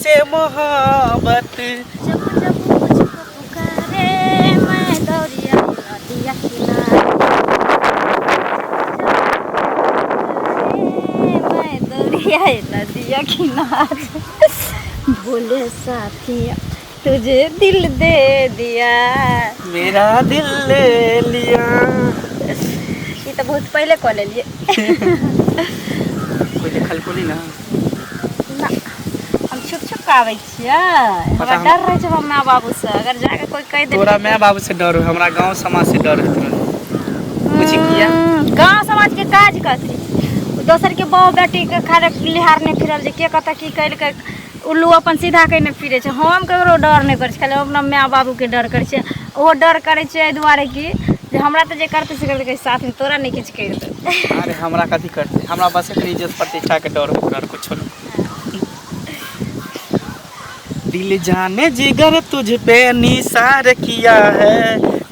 से मोहब्बत। जब जब मुझको पुकारे मैं दौड़िया नदिया किनारे, मैं दौड़िया नदिया किनारे। बोले साथिया तुझे दिल दे दिया, मेरा दिल ले लिया। ये तो बहुत पहले कॉल लिए। कोई देखल को नहीं ना। ना हम छुप छुप के आवे छियै, हमरा डर रहे छै माँ बाबू से, अगर जाके कोई कह दे तोरा माँ बाबू से डर हो, हमरा गांव समाज से डर है। मुझे किया गांव समाज के काज कथी, दोसर के बहु बेटी के खारे लिहार नहीं फिरल जे के कत की कैल के उल्लू अपन सीधा कहीं नहीं फिरे छै। हम ककरो डर नहीं करे खाली अपना माँ बाबू के डर करे छै। वो डर करे छै दुआरे की जे हमरा तो जे करते से करते साथ में तोरा नहीं किछ कर दे। अरे हमरा कथी करते, हमरा बस एक इज्जत प्रतिष्ठा के डर हो, डर कुछ नहीं। दिल जाने जिगर तुझ पे निसार किया है,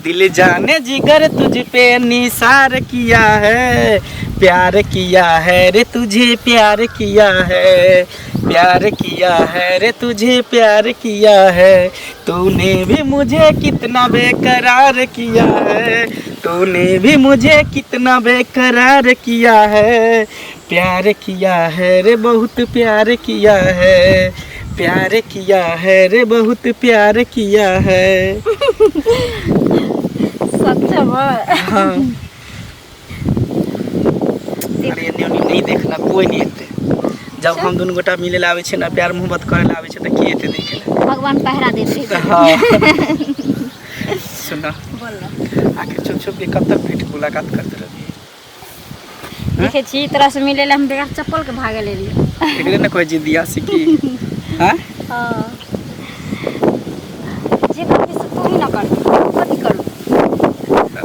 दिल जाने जिगर तुझ पे निसार किया है, प्यार किया है रे तुझे प्यार किया है, प्यार किया है रे तुझे प्यार किया है। तूने भी मुझे कितना बेकरार किया है, तूने भी मुझे कितना बेकरार किया है, प्यार किया है रे बहुत प्यार किया है, प्यार किया है रे बहुत प्यार किया है। सच में हाँ। अरे नहीं देखना कोई नहीं एते, जब हम दोनों गोटा मिले ला आवे छे ना, प्यार मोहब्बत करे ला आवे छे त की एते देखे ला। भगवान पहरा देते। हाँ। सुना बोल आखिर छुप छुप के कब तक भेंट मुलाकात करते रहिए। देखे छी तरह से मिले ला हम बेकार चप्पल के भागे ले लिए। एकरे ना कोई जिद्दिया सीखी। हां हां जे कभी से तू ही ना कर कथी करू।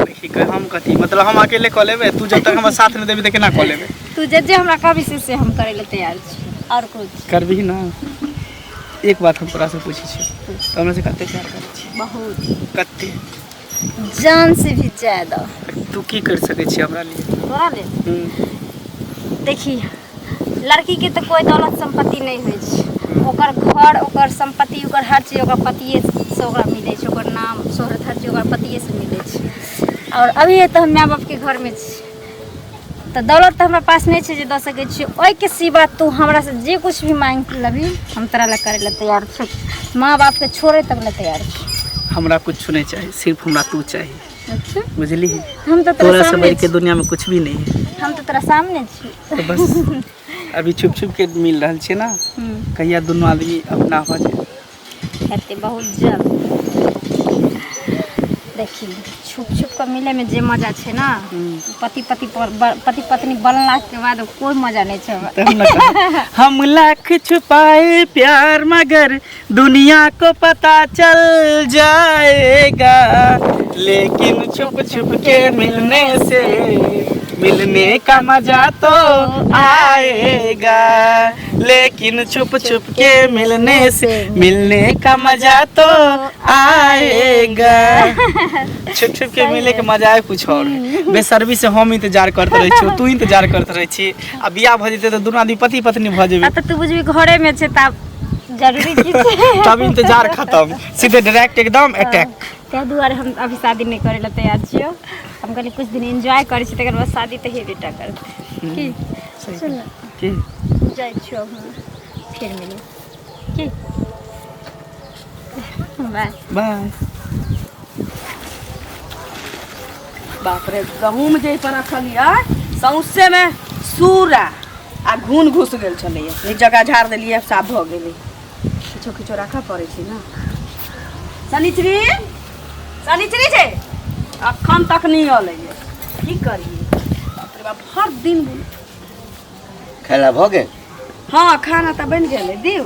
देखी कह हम कथी मतलब हम अकेले क लेबे, तू जब तक हमरा साथ न देबे त केना क लेबे। तू जे हमरा कभी से हम करे ले तैयार छी और कुछ करबी ना। एक बात हम तोरा से पूछी छी, तो हमरा से कते प्यार करे छी? बहुत कते? जान से भी ज्यादा। तू की कर सके छी हमरा लिए? तोरा ले देखी लड़की के तो कोई दौलत संपत्ति नहीं होय छै, ओकर घर ओकर संपत्ति ओकर हर चीज ओकर पतिये से ओकरा मिले छै, ओकर नाम शोहरत हर चीज ओकर पतिये से मिले छै। और अभी तो हम माँ बाप के घर में छी, तो दौलत तो हमरा पास नहीं छै जे दे सके छी। ओइ के सिवा तू हमरा से जे कुछ भी मांग लबी हम तोरा ला करे ला तैयार छी, माँ बाप के छोड़े तक ला तैयार छी। हमरा कुछ नहीं चाहिए, सिर्फ हमरा तू चाहिए। अच्छा बुझली? हम तो तोरा तोरा से बढ़ सामने के दुनिया में कुछ भी नहीं है। हम तो तेरा सामने छी। तो बस अभी छुप छुप के मिल रहा छे ना, कहिया दोनों आदमी अपना हो जाए। कहते बहुत जल्द देखी छुप छुप के मिले में जे मजा छे ना, पति पत्नी बनला के बाद कोई मजा नहीं छे। हम लाख छुपाए प्यार मगर दुनिया को पता चल जाएगा, लेकिन छुप छुप के मिलने का मजा तो आएगा, लेकिन छुप छुप के मिलने का मजा तो आएगा। छुप छुप के मिले के मजा है कुछ और। बेसर्मी से हम इंतजार करते रहे छी, तू इंतजार करते रहे छी, अब बियाह भ जेते तो दोनों आदमी पति पत्नी भ जेबे। त तू बुझबी घरे में छे तब जरूरी की तब इंतजार खत्म, सीधे डायरेक्ट एकदम अटैक। ते दुआरे हम अभी शादी नहीं करे ला तैयार छियो। हम कहली कुछ दिन एंजॉय करे छी, तकर बाद शादी त हेबे टा करते की। चल की जाय छियो हम फिर मिली की। Bye bye. बाप रे गहूम जे पर रखलिए सौंसे में सूरा आ घून घुस गेल छलैया, एक जगह झाड़ देलिए साफ भ गेलै। किछो किछो रखा पड़े छै ना। शनिचरी शनिचरी छै अखन तक नहीं अलै, की करिए। बाप रे बाप हर दिन खाना भ गेल? हाँ खाना तो बन गेलै। दिउ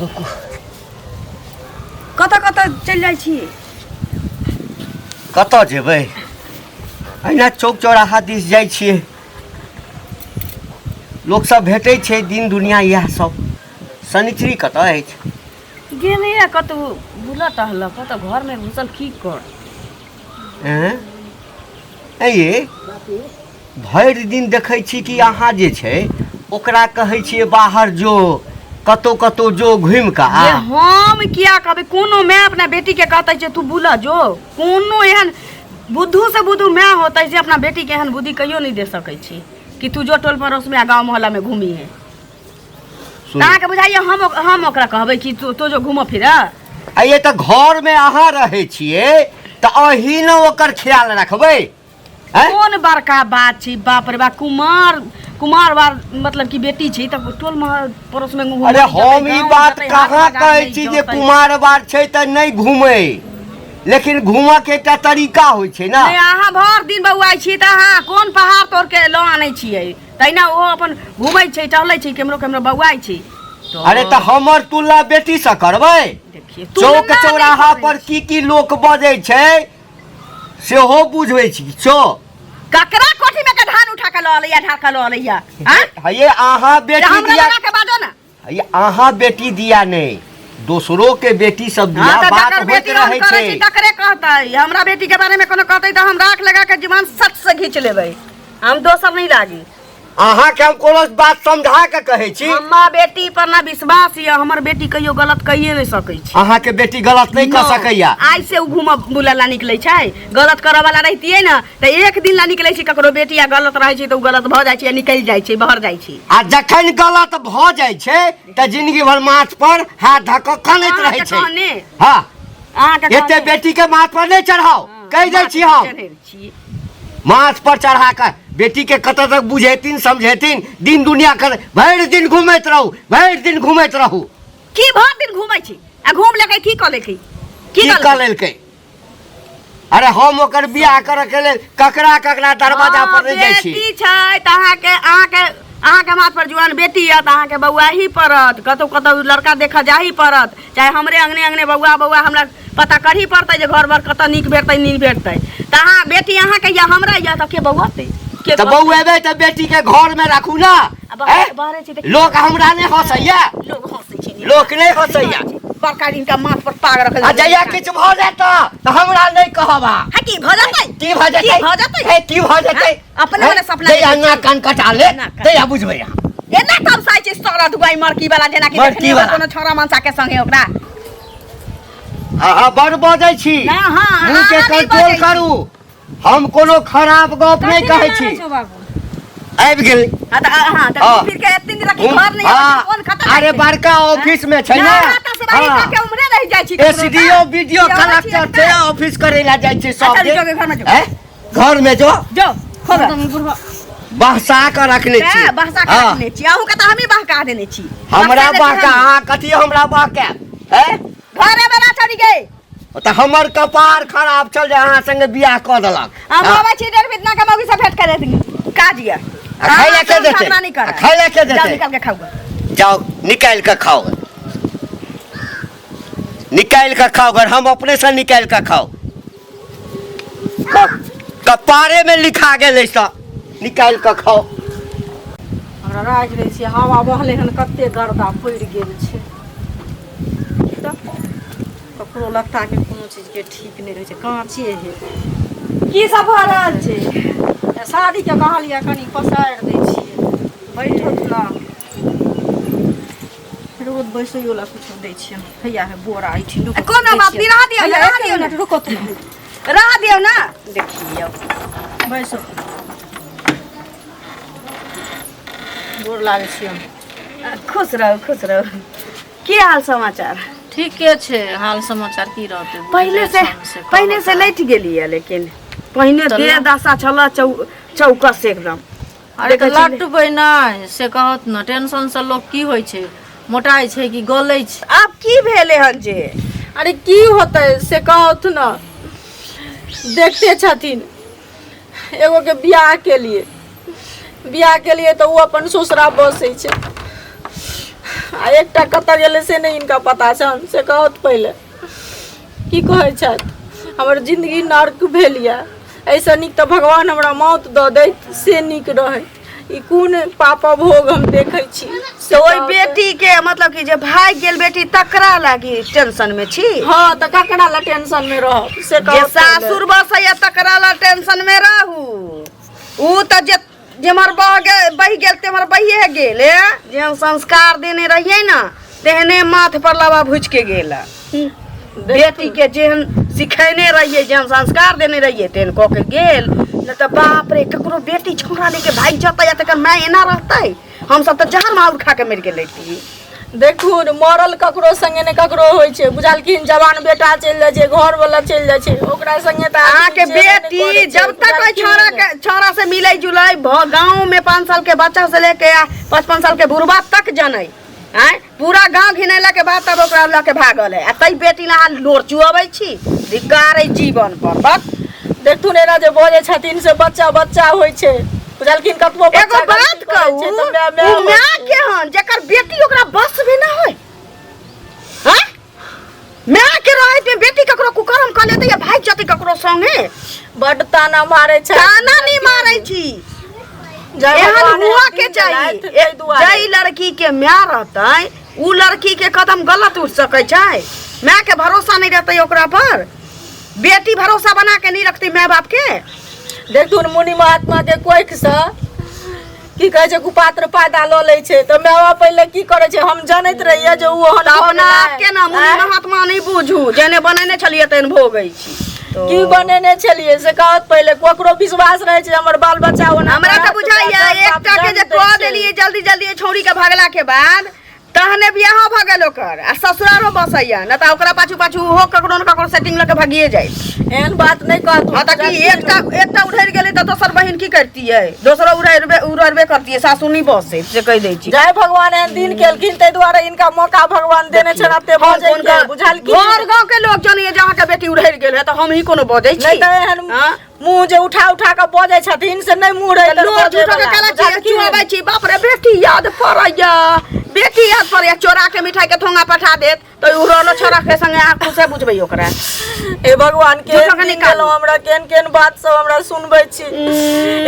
रुकू, कत कत चल जाइ छी? कतऽ जेबै? अहिना चौक चौराहा दिस जाइ छियै, लोक सब भेटै छै, दिन दुनिया इएह सब। शनिचरी कतऽ अछि? गेलैया कतौ बुला टहल, कतौ घर में घुसल की कर। ये भरि दिन देखै छी कि अहाँ जे छै ओकरा कहै छियै बाहर जो, कतो कतो जो घूम का ये हम किया कहबे कोनो मैं अपना बेटी के कहते छे तू बुला जो कोनो एहन बुद्धू से बुद्धू मैं होता है अपना बेटी के एहन बुद्धि कहियो नहीं दे सकै छी कि तू जो टोल पड़ोस में गांव मोहल्ला में घूमी है ताके बुझाइए हम ओकरा कहबै कि तू जो घूम फिर ये तो घर में अहाँ रहे छिए तो अही न ओकर ख्याल रखबै कौन बड़का बात छी बाप रे बा कुमार बार मतलब कि बेटी छी त टोल में पड़ोस में घूम अरे हम ई बात कहाँ कहै छी जे कुमार बार छै त नहीं घूमे लेकिन घूमा के एकटा तरीका होइ छै ना अहाँ भर दिन बौआइ छी त अहाँ कोन पहाड़ तोड़ के ल आनै छियै तैना ओ अपन घूमै छै टहलै छै केमरो बौआइ छी अरे त हमर तुलना बेटी से करबै चौक चौराहा पर की लोक बजै छै सेहो बुझबै छी छो ककरा कोठी में के धान उठा के ल लैया ढाका ल लैया ये आहा बेटी दिया के बाजो ना ये आहा बेटी दिया नहीं दूसरों के बेटी सब दिया बात होत रहे छै तकरे कहतै हमरा बेटी के बारे में कोनो कहतै त हम राख लगा के जीवन सच से घींच लेबै हम दोसर नहीं लागी आहा के हम कोनो बात समझा के कहै छी हम्मा बेटी पर ना विश्वास ये हमर बेटी कहियो गलत कहिए नहीं सकै छी आहा के बेटी गलत नहीं कर सकैया आई से घूम बुलाला निकलै छै गलत करे वाला रहतिए ना त एक दिन ला निकलै छै ककरो बेटी आ गलत रहै छै त उ गलत भ जाइ छै निकल जाइ छै बाहर जाइ छै आ जखन गलत भ जाइ छै त जिंदगी भर माथ पर हाथ धक खनैत रहै छै हां अहाँ के एते बेटी के माथ पर नहीं चढ़ाओ कह दै छी हम माथ पर चढ़ा कर बेटी के कत तक बुझेतिन समझेतिन दिन दुनिया कर भर दिन घूमैत रहू की भर दिन घूमै छी आ घूम लेके की क लेके की क लेलकै अरे हम ओकर बियाह करे के लेल ककरा दरवाजा पर नहीं जाइ छी बेटी छै त अहाँ के माथ पर जुआन बेटी है त अहाँ के बौआ ही पड़त कतो लड़का देखा जाही पड़त चाहे हमरे अंगने बौआ हमरा पता करही पड़तै जे घर भर कत नीक भेटतै नहीं भेटतै त अहाँ बेटी अहाँ के या हमरा या त के बौआते त बौएबे त बेटी के घर में राखू ना लोग हमरा ने हंसैया लोग नहीं हंसैया बड़का दिन का माथ पर पाग रखल आ जया किछ भ जाता त हमरा नहीं कहबा है की भ जातै की भ जातै अपने वाला सपना जया ना कान कटा ले जया बुझबै एना तब साइ छै सरा दुगाई मरकी वाला जेना कि कोनो छोरा मनसा के संगे ओकरा आ बड़ बजै छी मुंह के कंट्रोल करू हम कोनो खराब गप नहीं कहै छी आबि गेल हां त फिर के तीन दिन की घर नहीं कोन खतरा अरे बड़का ऑफिस में छै ना हां के उमरे रह जाइ छी एसडीओ वीडियो कलेक्टर छै ऑफिस करे ला जाइ छै सब घर में जो बहसा के रखने छी आहू के त हमी बहका देने छी हमरा बहका कथि हमरा बहका घरे में ना चढ़ी गए त हमर कपार खराब चल जाए अहाँ संगे बियाह क देलक हम बाबा छी डेढ़ बितना के मौगी से भेंट करे दी काजिया खाइला के देते खाइला के देते निकाल के खाओ जाओ निकाल के खाओ अगर हम अपने से निकाल के खाओ कपारे में लिखा गेल ऐसा निकाल के खाओ हमरा राज रे छी हवा बहले हन कते गर्दा पड़ गेल छै ककरो लगता के कोनो चीज के ठीक नहीं रहे छै कांचे है की सब भ रहल छै शादी के कहलिया कनी पसार दै छियै बैठत ना रोज बैसैयो ला कुछ दै छियै हैया है बोरा इठी रुक कोना बात नहीं रह दियो ना रुको तुम रह दियो ना देखियो बैसो गोर लागे छियै खुश रहो की हाल समाचार ठीके छै हाल समाचार की रहते पहले से लैट गेलिए लेकिन पहले दे दशा छला चौकस एकदम अरे त लटबै नै से कहत न टेंशन से लोग की होय छै मोटाई छै कि गलै छै अब की भेले हन जे अरे की होतै से कहत न देखते छथिन एगो के बियाह के लिए तो वो अपन ससुरा बसै छै आ एकटा कत गेले से नहीं इनका पता छन से कहत पहले की कहै छत हमर जिंदगी नरक भेलिया ऐसा निक तो भगवान हमरा मौत द दैत से निक रहे ई कोन पापा भोग हम देखै छी से ओई बेटी के मतलब कि जे भाग गेल बेटी तकरा लागी टेंशन में छी हां त ककरा ला टेंशन में रह से जे सासुर बसैया तकरा ला टेंशन में रहू ऊ त जे जे हमर बही गेल ते हमर बहिए गेल जे संस्कार देने रहिए ना तेहने माथ पर लवा भुज के गेल बेटी के जेहन सिखेने रहिए जेहन संस्कार देने रहिए तेहन कऽ के गेल न तो बाप रे ककरो बेटी छोड़ा लेके भाग जाता या तक मैं एना रहते हम सब तो जहर माउर खा के मर गेल रही। देखू मरल ककरो संगे ने ककरो होइ छै बुझलखिन जवान बेटा चलि जाइ छै घर वाला चलि जाइ छै ओकरा संगे त अहाँ के बेटी जब तक ओइ छोरा से मिलै जुलै गांव में 5 साल के बच्चा से लेके 55 साल के बुढ़वा तक जनै आय पूरा गांव घिनैला के बाद तब ओकरा ल के भागल है आ तई बेटी ला लोर चुआबै छी धिक्कार है जीवन पर बस। देखथुन एना जे बोले छथिन से बच्चा बच्चा होइ छै बुझलखिन कतबो एगो बात कहू उ मां के हन जेकर बेटी ओकरा बस भी ना होय हां मां के रहे पे बेटी ककरो कुकर्म क लेते या भाग जते ककरो संगे बड ताना मारे छै ताना नहीं मारै छी एहन हुआ के चाहिए जई लड़की के मां रहतै उ लड़की के कदम गलत उठ सकै छै मां के भरोसा नहीं रहतै ओकरा पर बेटी भरोसा बना के नहीं रखती माँ बाप के। देखथुन मुनि महात्मा के कोइख से की कहे छै कुपात्र पैदा ल लै छै त माँ पहिले की करे छै हम जानैत रहिए जे उ अपना के ना मुनि महात्मा नहीं बुझू जेने बनेने छलिए तेन भोगै छी की बनेने छलिए से कहत पहिले ककरो विश्वास रहे छै हमर बाल बच्चा ओना हमरा त बुझाइया एकटा के जे कह देलिए जल्दी जल्दी छोड़ी के भागला के बाद तहने बियाह भ गेल ओकर आ ससुरारो बसैया न त ओकरा पाछू पाछू हो ककरो न ककरो सेटिंग लके भागिए जाय एहन बात नहीं कहत हां त की एकटा उधर गेले त दोसर बहिन की करती है दोसर उड़रबे करती है सासू नहीं बसे से कह दै छी जय भगवान एहन दिन केलखिन तै दुआरे इनका मौका भगवान देने छन अते बजे के बुझल की घर गांव के लोग जनिए जहां के बेटी उड़र गेल है त हम ही कोनो बजै छी नहीं त एहन मुंह जे उठा के बजे छथिन से नहीं मुंह रहे लोग उठा के कला छी चुआबै छी बाप रे बेटी याद पड़ैया बेटी याद पड़ैया चोरा के मिठाई के ठोंगा पठा देत तो उ रोलो छोरा के संगे आंखों से बुझबै ओकरा ए भगवान के निकालो हमरा केन केन बात सब हमरा सुनबै छी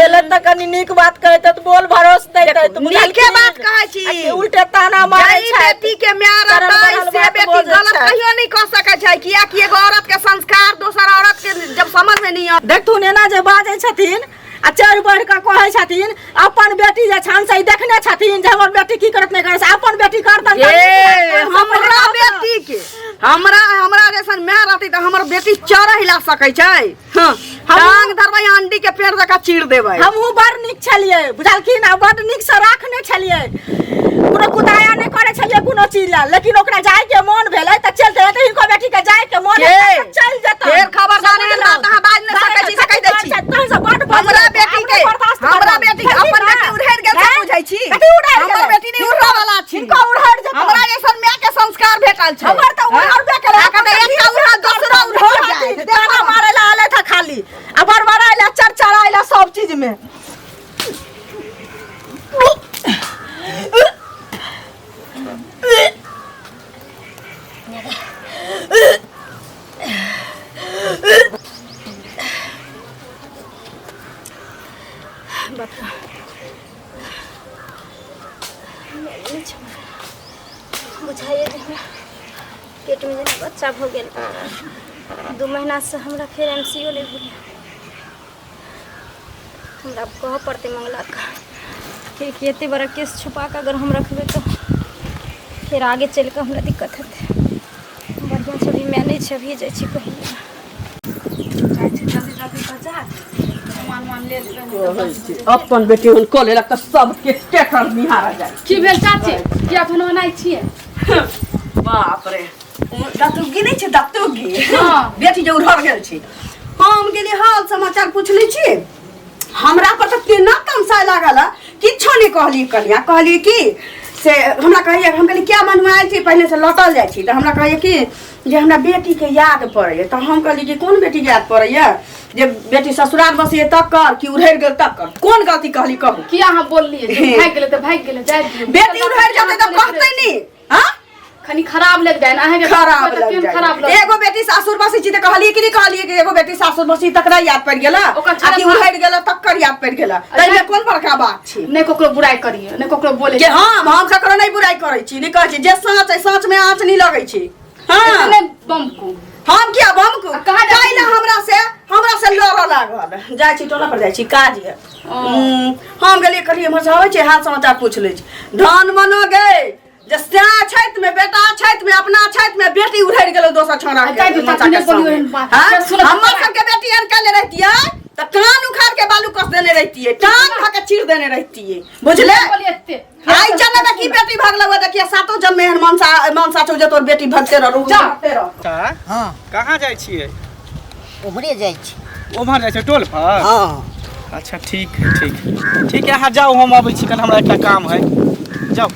एले त कनी नीक बात कहत त बोल भरोस दैतै त बुझल के बात कहै छी उल्टे ताना मारै छै बेटी के मार रहतै से बेटी गलत कहियो नहीं कह सकै छै किया कि एगो औरत के संस्कार दोसर औरत के जब समझ में नहीं आ देखथुन एना जे बाजै छथिन आ चढ़ बढ़ के कहै छथिन अपन बेटी जे छान से देखने छथिन जे हमर बेटी की करत नहीं करे से अपन बेटी करतन हमरा बेटी के हमरा जैसन मां रहती त हमर बेटी चढ़ हिला सकै छै हां टांग धरबै अंडी के पेड़ जका चीर देबै हमहु बड़ नीक छलिए बुझलखिन आ बड़ नीक से राखने छलिए कोनो कुदाया नहीं करे छलिए कोनो चीज ला लेकिन ओकरा जाय के मन भेलै त चलते त हिनको बेटी के जाय के मन चल जत फेर खबरदार बात अहाँ बाज नहीं सकै छी से कह दै छी हमरा बेटी के अपन बेटी उड़हर गेल से बुझै छी हमर बेटी नहीं उड़रा वाला छी हिनको उड़हर जत हमरा जैसन मां के संस्कार भेटल छै हमर त उड़हर बेकला एकटा एकटा उड़हर दोसरा उड़हर जाय देखा मारे ला आले था खाली आ बड़बड़ाइला चरचराइला सब चीज में बुझाइए पेट में जेना बच्चा भ गेल 2 महीना से हमरा फिर एमसीओ ले भेल हमरा कह पड़ते मंगला का फिर एते बड़ा केस छुपा के अगर हम रखबे तो फिर आगे चल के हमरा दिक्कत हेतै बढ़िया छवि मैनेज अभी जाइ छी कहिए अपन बेटी उन को लेलक त सब के टेकर निहारा जाय की भेल चाची किया बनवाई छिए बाप रे दतुगी नहीं छै दतुगी हां बेटी जे उड़र गेल छी हम गेली हाल समाचार पूछली छी हमरा पर त केना तमसा लागल किछो नहीं कहली कनिया कहली कि से हमरा कहिए हम कहली क्या मनवाई छी पहले से लौटल जाइ छी त हमरा कहिए कि जे हमरा बेटी के याद पड़ैया त हम कहली कि कोन बेटी के याद पड़ैया जे बेटी ससुराल बसिए तक कर कि उड़हर गेल तक कर कोन गलती कहली कहू किया हम बोललिए भाग गेले त भाग गेले जाय दियो बेटी उड़हर जाते त कहतै नहीं हां खनी खराब लग जाए ना है खराब लग जाए एगो बेटी सासुर बसी छी त कहलिए कि नहीं कहलिए कि एगो बेटी सासुर बसी तकरा याद पड़ गेला आ कि उड़हर गेला तक्कर याद पड़ गेला तइले कोन बड़का बात छी नहीं कोकरो बुराई करिए नहीं कोकरो बोले के हम ककरो नहीं बुराई करै छी नहीं कहै छी जे सच है सच में आँच नहीं लगै छी हाँ। इतने बम को हम क्या बम को कहाँ जाइ जाइ ना हमरा से लड़ लागल जाइ छी टोला पर जाइ छी काज ये हम गेलिए कहलिए हमर से आबै छै हाल समाचार पूछ लै छी धान मनो गए जस्ता छत में बेटा छत में अपना छत में बेटी उधर गेलो दोसर छोरा कहि दू चाची ने बोलियो एहन बात हमर सबके बेटी एहन कले रहतिए त कान उखाड़ के बालू कस देने रहतिए टांग खा के चीर देने रहतिए बुझले बोलिए एते आई जन्म में की बेटी भाग लगवा देखिए सातो जन्म में एहन मनसा छौ जे तोर बेटी भगते रह जाते रह हाँ कहाँ जाइ छियै उमरे जाइ छी उम्हर जाइ छै टोल पर हाँ अच्छा ठीक है अहाँ जाओ हम अबै छी कल हमरा एकटा काम है जाओ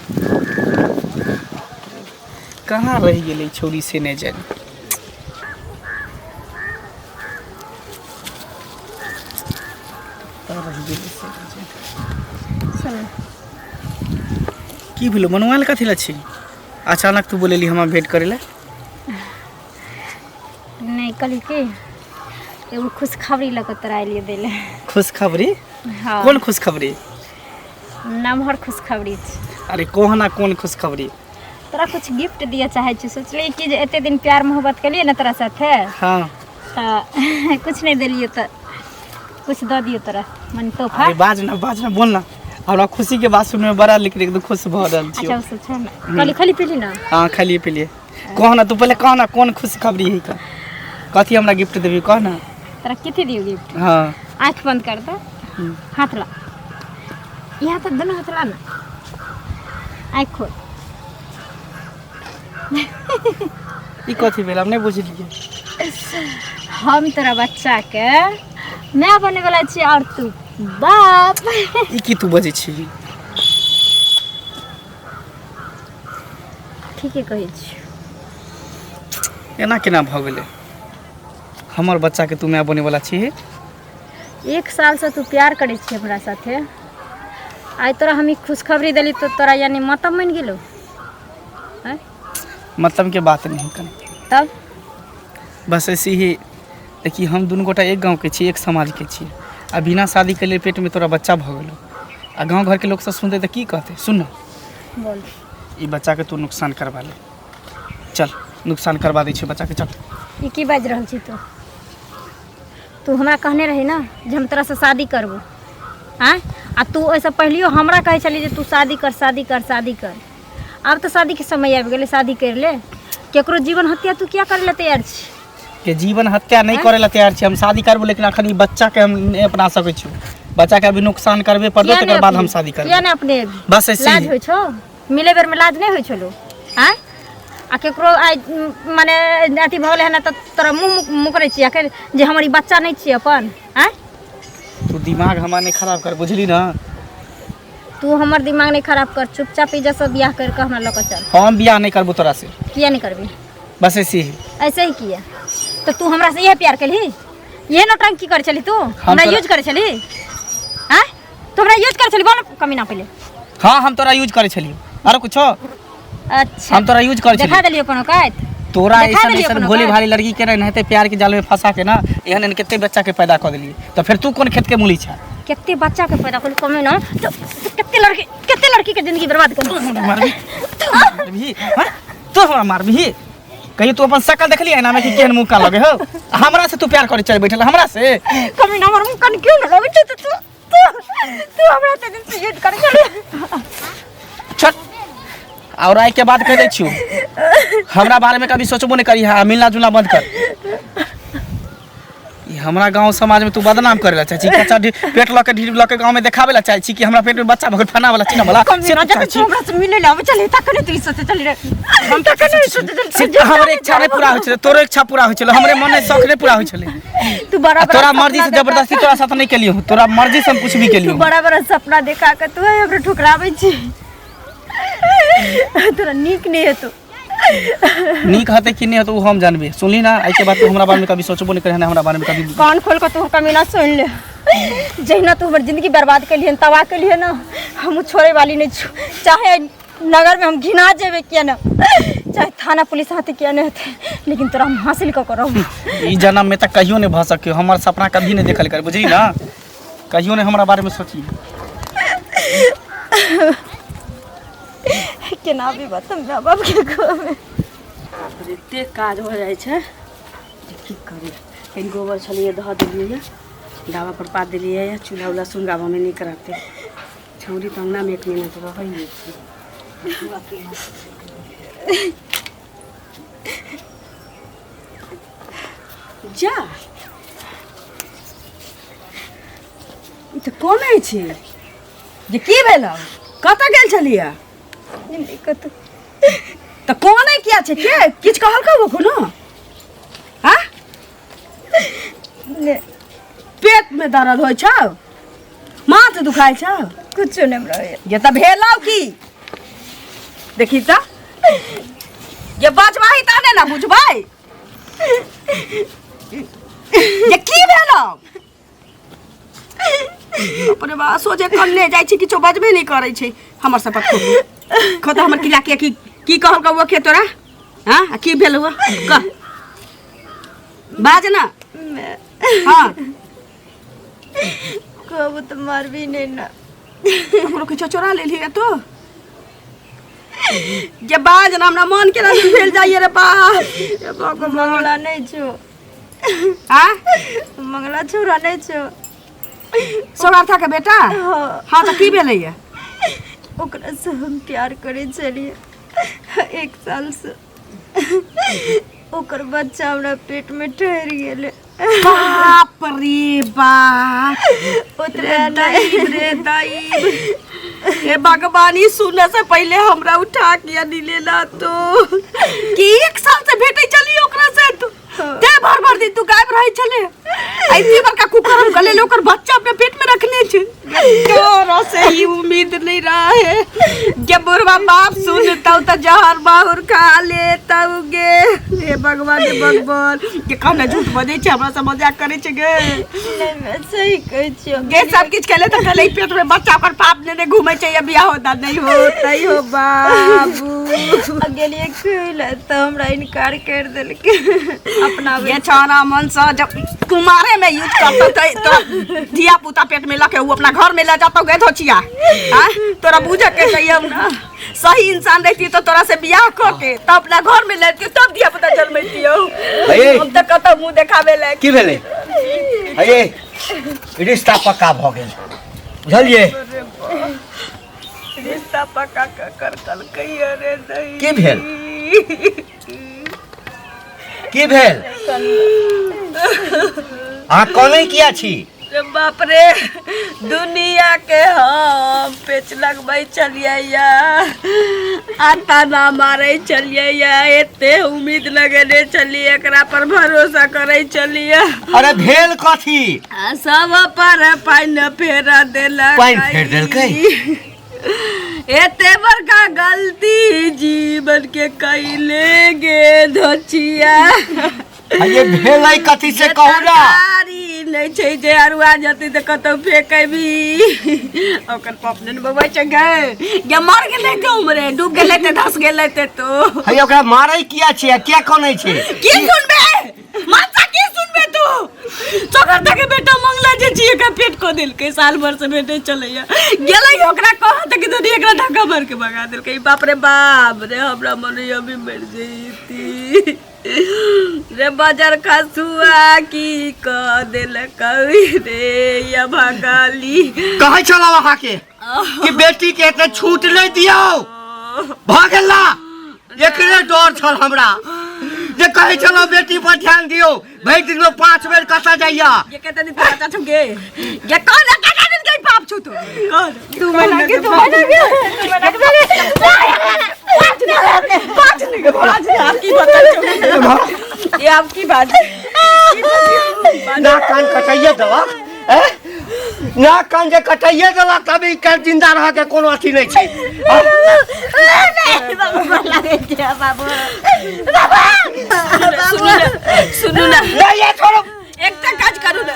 कहाँ रह गेलै छोरी से नहीं जानी की भेलो मनवाल कथी ला छी अचानक तू बोलेली हम भेंट करे ला नहीं कल के एगो खुशखबरी लगे तोरा लिए देले खुशखबरी हाँ कौन खुशखबरी नमहर खुशखबरी छै अरे कोहना कौन खुशखबरी तोरा कुछ गिफ्ट दिया चाहे छी सोचली कि जे एते दिन प्यार मोहब्बत कलिए ना तोरा साथे हाँ तो कुछ नहीं दिलियो तो कुछ दे दियो तोरा मन तोहफा अरे बाज ना बोल ना हमरा खुशी के बात सुनने में बड़ा लिख एकदम खुश भ रहल छी अच्छा उससे छै ना खाली खाली पीली ना हाँ खाली पीलिए कहना तू पहले कहना कौन खुशखबरी है का कथी हमरा गिफ्ट देबी कहना तोरा किथे दियो गिफ्ट हाँ आँख बंद कर दे हाथ ला यहाँ तक दोनों हाथ ला ना आँख खोल ई कथी भेल हम नहीं बुझलिए हम तोरा बच्चा के मैं बने वाला छी और तू बाप ई की तू बजै छी ठीक है कहै छी एना केना भ गेलै हमर बच्चा के तू मैं बने वाला छी 1 साल से तू प्यार करे छी हमरा साथे आई तोरा हम खुशखबरी दिली तो तोरा यानी मतलब मान गेलो हैं मतलब के बात नहीं कर तब बस ऐसे ही देखिए हम दोनों गोटा एक गांव के छी एक समाज के छी आ बिना शादी के लिए पेट में तोरा बच्चा भ गेलो आ गांव घर के लोग सब सुनते तो की कहते सुन बोल ई बच्चा के तू नुकसान करवा ले चल नुकसान करवा दै छी बच्चा के चल ई की बाज रहल छी तू हमरा कहने रही ना जे हम तोरा से शादी करबो आँ आ तू ऐसा पहलियो हमरा कहे चली जे तू शादी कर अब तो शादी के समय आबि गेलै शादी कर ले केकरो जीवन हत्या तू क्या करे ला तैयार छी के जीवन हत्या नहीं करे ला तैयार छी हम शादी करबो लेकिन अखन ई बच्चा के हम नहीं अपना सकै छी बच्चा के अभी नुकसान करबे पड़तै तकर बाद हम शादी करबे किया ने अपने बस ऐसे लाज ही होइ छौ मिले बेर में लाज नहीं होइ छलो आँ आ केकरो आइ माने अथी भऽ गेलै हन तऽ तोरा मुँह मुकरै छी आखिर जे हमर ई बच्चा नहीं छी अपन आँ तू दिमाग हमार नहीं खराब कर बुझली ना तू हमर दिमाग नहीं खराब कर चुपचाप इज्जत से बियाह करके हमरा लऽ के चल हम बियाह नहीं करबो तोरा से किया नहीं करबी बस ऐसे ही ऐसे ही किया तो तू हमरा से यह प्यार करी ये नौटंकी कर चली तू हमरा यूज करे चली हाँ तू हमरा यूज करे चली बोल कमी ना पहले हाँ हम तोरा यूज करे छलियो आरो कुछो अच्छा हम तोरा यूज करे देखा छलियो देलियो कोनो कायत तोरा देखा ऐसा देलियो ऐसा कोनो भोली काज। भाली लड़की के रहते प्यार के जाल में फंसा के ना एहन कितने बच्चा के पैदा कर दिलिए तो फिर तू कौन खेत के मूली छा कितने बच्चा के पैदा कर कमी ना तो कितने लड़की के जिंदगी बर्बाद कर मारबी हाँ? तू हमरा मारबी कहीं तू अपन शकल देखली ना में कि केहन मुंह का लगे हो हमरा से तू प्यार करे चल बैठल हमरा से कमी ना हमर मुंह कन क्यों ना लगे तो तू हमरा ते दिन से यूज कर चली छट और आई के बात कह दे छियो हमरा बारे में कभी सोचबो नहीं करी हाँ मिलना जुलना बंद कर ई हमरा गांव समाज में तू बदनाम करे ला चाची कच्चा पेट ल के ढीर ल के गांव में देखावे ला चाहे छी कि हमरा पेट में बच्चा भगत फना वाला चिन्ह वाला कमी ना जब तू हमरा से मिले ला चली तक नहीं तू इससे चली रे हम तक नहीं सोचे हमरे इच्छा नहीं पूरा होय छले तोरो इच्छा पूरा होय छले हमरे मन में शौक नहीं पूरा होय छले तू बड़ा तोरा मर्जी से जबरदस्ती तोरा साथ नहीं केलियो तोरा मर्जी से हम कुछ भी तू केलियो बड़ा बड़ा सपना देखा के तू हमरा ठुकरावे छी तोरा नीक नहीं है तू नीक हते कि नहीं हते वो हम जानबे सुनली ना आई के बात तू हमरा बारे में कभी सोचबो नहीं करे ना हमरा बारे में कभी कान खोल के तू कमी ना सुन ले जहिना तू हमर जिंदगी बर्बाद कर लिए तबाह कर लिए ना हम छोड़े वाली नहीं छु चाहे नगर में हम घिना जेबे किया ना चाहे थाना पुलिस हाथे किया नहीं होते लेकिन तोरा हम हासिल क करो ई जन्म में तक कहियो नहीं भ सके हमर सपना कभी नहीं देखल कर बुझली ना कहियो नहीं हमरा बारे में सोची केना भी बात हम बाप के को में रे एते काज हो जाइ छै की करे कहीं गोबर छलिए धऽ देलिए डावा पर पात देलिए चूल्हा उल्हा सुनगावा में नहीं कराते छौरी तो अंगना में 1 मिनट रही जा ई तो कोन है छै जे की भेलौ कतऽ गेल छलिए तो कौन है क्या छे के किछ कहल कहबो कोनो हां पेट में दर्द होय छौ माथ दुखाय छौ कुछ नहीं रहे ये त भेलौ की देखी त ये बजबाही ताने ना बुझबै ये की भेलौ अपने बा सोचे कन्ने जाइ छी किछो बजबे नहीं करै छै हमर सब पर खत हमर किला के की कहल कहबो के तोरा हां की भेल हुआ कह बाज ना हां कब तो मार भी नहीं ना हमरो किछो चोरा ले लिया तो जे बाज ना हमरा मन केना भेल जाइए रे बाप मंगला नहीं छो हां मंगला छोरा नहीं छो सोनाथा के बेटा हां तो की भेलैया ओकरा से हम प्यार करे चलिए 1 साल से ओकर बच्चा हमरा पेट में ठहर गेले बाप रे बाप उतरे रे दाई ये बागबानी सुनने से पहले हमरा उठा के दिलेला तो कि 1 साल से भेटै चली ओकरा से तू ते भर दिन तू गायब रही चले ऐती बड़का कुकर हम गले लोकर बच्चा अपने पेट में रखने छे तोरा से ही उम्मीद नहीं रहे जब बुढ़वा बाप सुनता तो जहर बाहुर खा लेता गे हे भगवान के कहना झूठ बजे छे हमरा से मजाक करे छे गे नहीं मैं सही कहै छियो गे सब किछ खेले तो खेले पेट में बच्चा पर पाप ने घूमे छे बियाह होता नहीं हो बाबू अगेलिए खेला तो हमरा इनकार कर देल के अपना ये छोरा मन से जब कुमारे में यूज करता तो धिया पुता पेट में लके वो अपना घर में ले जाता गए धोचिया हां तोरा बुझे के कहियो ना सही इंसान रहती तो तोरा से बियाह क के तब अपना घर में लेती तब धिया पुता जन्मैतियो हम त कत मुंह देखावे ले की भेले अये रिश्ता पक्का भ गेल बुझलिए रिश्ता पक्का कर कल कहियो रे दई की भेल की भेल आ कोने किया छी रे बाप रे दुनिया के हम पेच लगबै चलिए या आता ना मारे चलिए या एते उम्मीद लगेने चलिए एकरा पर भरोसा करे चलिए अरे भेल कथी सब पर पाइन फेरा देलक पाइन फेर देलकै एते बड़का गलती जीवन के कैले गे धोचिया ये भेलै कथी से कहू ना नहीं छै जे अरुआ जति त कतौ फेकबी ओकर पपने बबै छ गे मर गेलै तो उमरे डूब गेलै त धस गेलै त तो है ओकरा मारै किया छै क्या कोनै छै की सुनबे माता की सुनबे तू चोकर के बेटा मंगला जे छी का पेट को देलकै साल भर से बेटे चलैया गेलै ओकरा कह त कि दुनिया एकरा धक्का मार के भगा देलकै बाप रे हमरा मन अभी मर जईती रे बाजार खसुआ की क देलकै रे या भगाली कहै छला वहां के कि बेटी के त छूट नै दियौ भागला एकरे डर छल हमरा जे कहै छलो बेटी पर ध्यान दियौ भरि दिन में 5 बेर कसा जाइया ये कहते नहीं पता छ गे ये कौन है का दिन के पाप छु तो कौन तू मना के ये आपकी बात ना कान कटाइए दवा ना कान जे कटाइए दवा तभी कर जिंदा रह के कोनो अथी नहीं छै सुनो ना ये छोड़ो एक काज करू ना